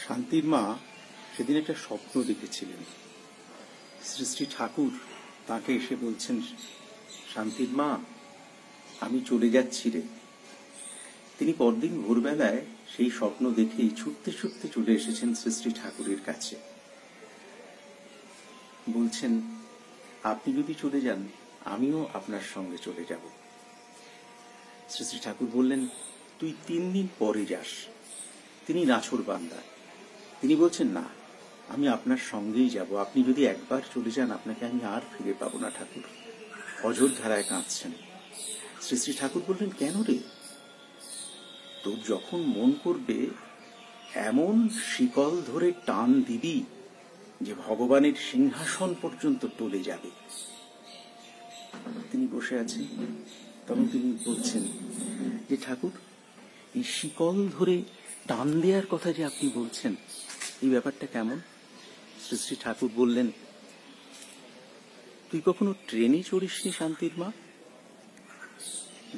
শান্তির মা সেদিন একটা স্বপ্ন দেখেছিলেন। শ্রী শ্রী ঠাকুর তাকে এসে বলছেন, শান্তির মা, আমি চলে যাচ্ছি রে। তিনি পরদিন ভোরবেলায় সেই স্বপ্ন দেখেই ছুটতে ছুটতে চলে এসেছেন শ্রী শ্রী ঠাকুরের কাছে। বলছেন, আপনি যদি চলে যান আমিও আপনার সঙ্গে চলে যাব। শ্রী শ্রী ঠাকুর বললেন, তুই 3 দিন পরে যাস। তিনি নাছোড়বান্দা। তিনি বলছেন, না, আমি আপনার সঙ্গেই যাব। আপনি যদি একবার চলে যান আপনাকে আমি আর ফিরে পাবো না ঠাকুর। অঝোর ধারায় কাঁদছেন। শ্রী শ্রী ঠাকুর বললেন, কেন রে? তোর যখন মন করবে এমন শিকল ধরে টান দিবি যে ভগবানের সিংহাসন পর্যন্ত টলে যাবে। তিনি বসে আছেন, তখন তিনি বলছেন যে ঠাকুর, এই শিকল ধরে টান দেওয়ার কথা যে আপনি বলছেন, এই ব্যাপারটা কেমন? শ্রী শ্রী ঠাকুর বললেন, তুই কখনো ট্রেনে চড়িসনি শান্তির মা?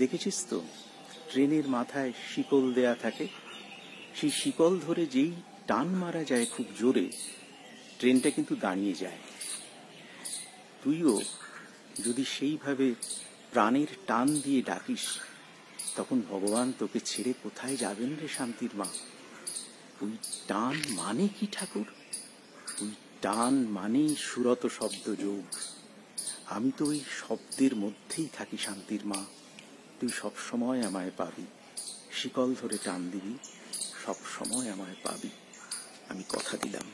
দেখেছিস তো ট্রেনের মাথায় শিকল দেয়া থাকে। সেই শিকল ধরে যেই টান মারা যায় খুব জোরে, ট্রেনটা কিন্তু দাঁড়িয়ে যায়। তুইও যদি সেইভাবে প্রাণের টান দিয়ে ডাকিস, তখন ভগবান তোকে ছেড়ে কোথায় যাবেন রে শান্তির মা? ওই টান মানে কি ঠাকুর? ওই টান মানেই সুরত শব্দ যোগ। আমি তো ওই শব্দের মধ্যেই থাকি শান্তির মা। তুই সব সময় আমায় পাবি। শিকল ধরে টান দিবি, সব সময় আমায় পাবি। আমি কথা দিলাম।